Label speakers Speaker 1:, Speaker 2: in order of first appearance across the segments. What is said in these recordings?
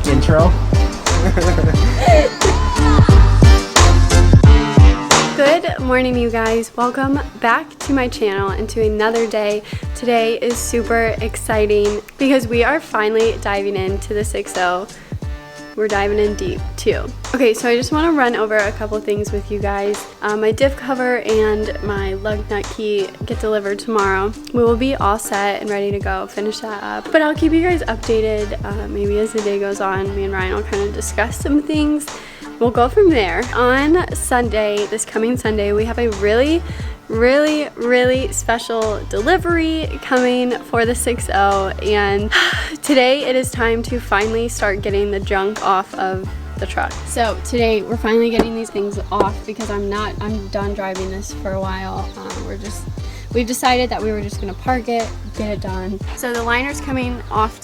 Speaker 1: Intro.
Speaker 2: Good morning, you guys. Welcome back to my channel and to another day. Today is super exciting because we are finally diving into the 6.0. We're diving in deep too. Okay, so I just want to run over a couple things with you guys. My diff cover and my lug nut key get delivered tomorrow. We will be all set and ready to go finish that up. But I'll keep you guys updated maybe as the day goes on. Me and Ryan will kind of discuss some things. We'll go from there. On Sunday, this coming Sunday, we have a really special delivery coming for the 6.0, and today it is time to finally start getting the junk off of the truck. So today we're finally getting these things off because I'm done driving this for a while. We've decided that we were just gonna park it, get it done. So the liner's coming out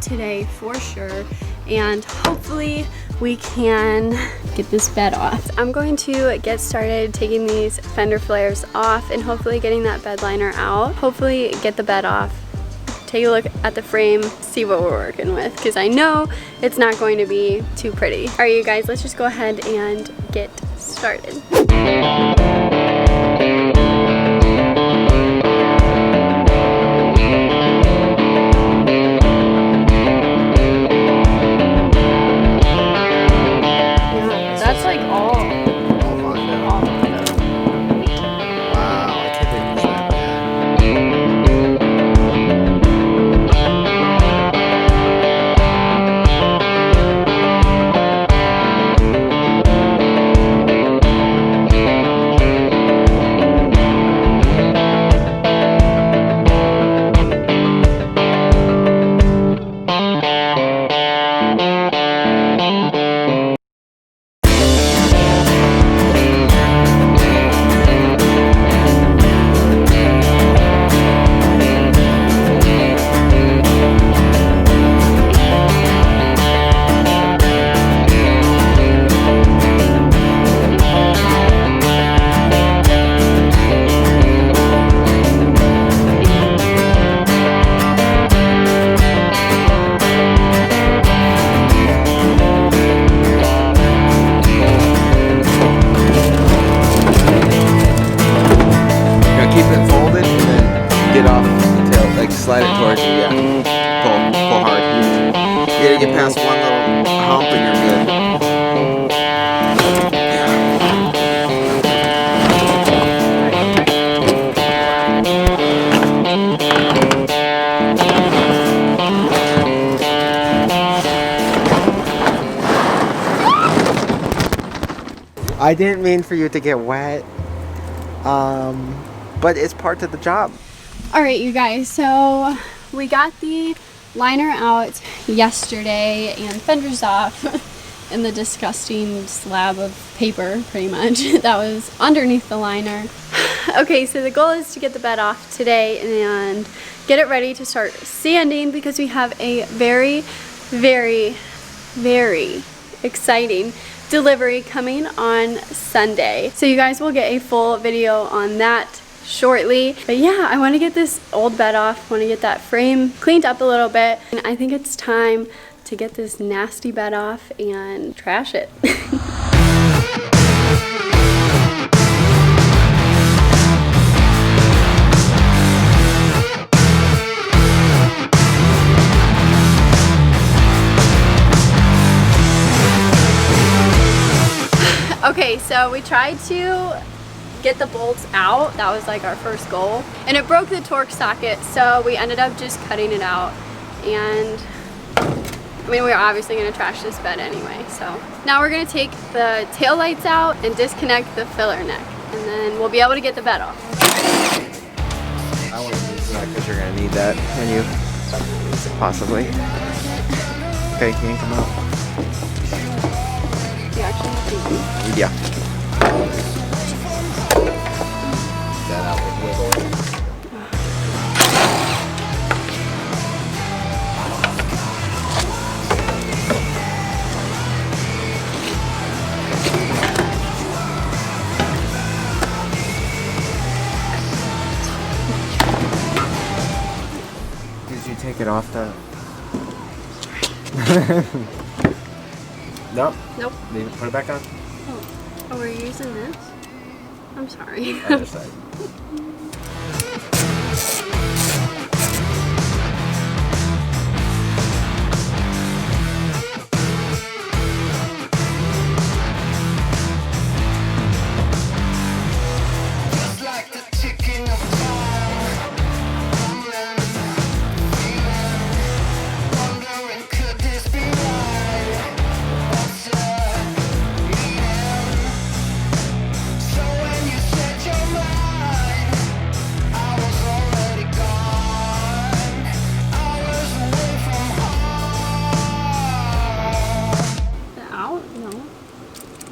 Speaker 2: today for sure, and hopefully we can get this bed off. I'm going to get started taking these fender flares off and hopefully getting that bed liner out. Hopefully get the bed off, take a look at the frame, see what we're working with, because I know it's not going to be too pretty. All right, you guys, let's just go ahead and get started.
Speaker 3: Slide it towards you, yeah. Pull hard. You gotta get past one little hump and you're good. I didn't mean for you to get wet, but it's part of the job.
Speaker 2: All right, you guys, so we got the liner out yesterday and fenders off and the disgusting slab of paper, pretty much, that was underneath the liner. Okay, so the goal is to get the bed off today and get it ready to start sanding because we have a very exciting delivery coming on Sunday. So you guys will get a full video on that shortly. But yeah, I want to get this old bed off, want to get that frame cleaned up a little bit, and I think it's time to get this nasty bed off and trash it. Okay, so we tried to get the bolts out. That was like our first goal, and it broke the torque socket, so we ended up just cutting it out. And I mean, we're obviously going to trash this bed anyway, so now we're going to take the tail lights out and disconnect the filler neck, and then we'll be able to get the bed off.
Speaker 3: I want to use that because you're going to need that when you possibly. Okay, can you come out?
Speaker 2: You actually have to.
Speaker 3: Yeah. That out with wiggle. Did you take it off the... Nope.
Speaker 2: Nope.
Speaker 3: Leave it. Put it back on.
Speaker 2: Oh, we're using this? I'm sorry.
Speaker 3: Other side.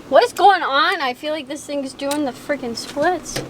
Speaker 2: What is going on? I feel like this thing's doing the freaking splits.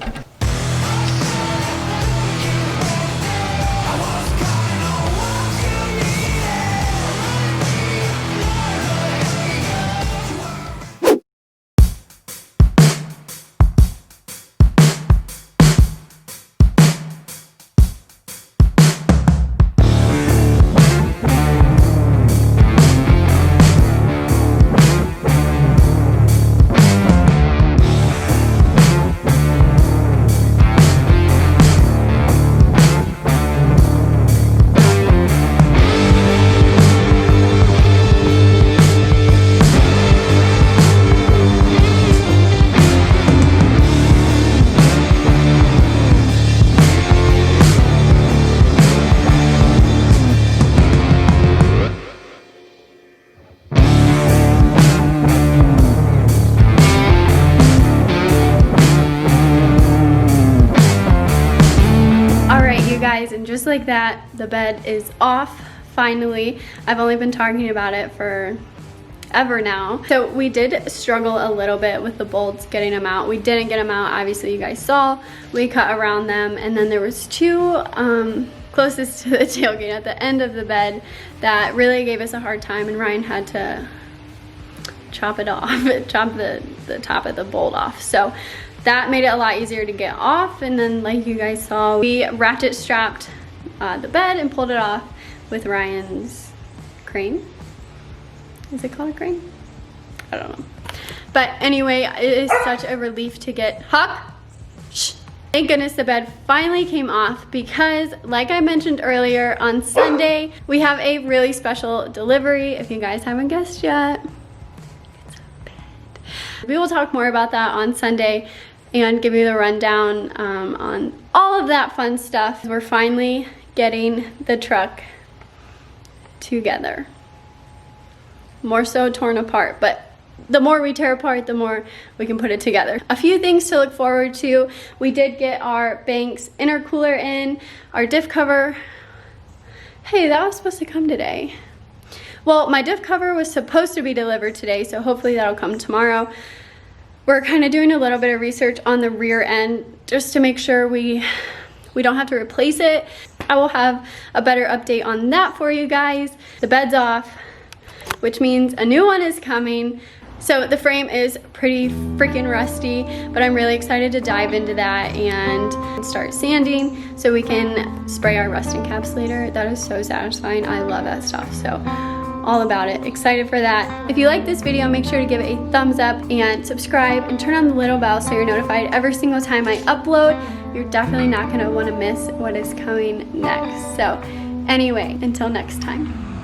Speaker 2: Guys, and just like that, the bed is off finally. I've only been talking about it for ever now. So we did struggle a little bit with the bolts, getting them out. We didn't get them out, obviously you guys saw. We cut around them, and then there was two closest to the tailgate at the end of the bed that really gave us a hard time, and Ryan had to chop it off, chop the top of the bolt off. So that made it a lot easier to get off, and then like you guys saw, we ratchet strapped the bed and pulled it off with Ryan's crane. Is it called a crane? I don't know. But anyway, it is such a relief to get, Huck! Shh. Thank goodness the bed finally came off, because like I mentioned earlier, on Sunday, we have a really special delivery. If you guys haven't guessed yet, it's a bed. We will talk more about that on Sunday and give you the rundown on all of that fun stuff. We're finally getting the truck together. More so torn apart, but the more we tear apart, the more we can put it together. A few things to look forward to. We did get our Banks intercooler in, our diff cover. Hey, that was supposed to come today. Well, my diff cover was supposed to be delivered today, so hopefully that'll come tomorrow. We're kind of doing a little bit of research on the rear end just to make sure we don't have to replace it. I will have a better update on that for you guys. The bed's off, which means a new one is coming. So the frame is pretty freaking rusty, but I'm really excited to dive into that and start sanding so we can spray our rust encapsulator. That is so satisfying. I love that stuff. So all about it. Excited for that. If you like this video, make sure to give it a thumbs up and subscribe and turn on the little bell so you're notified every single time I upload. You're definitely not going to want to miss what is coming next. So anyway, until next time.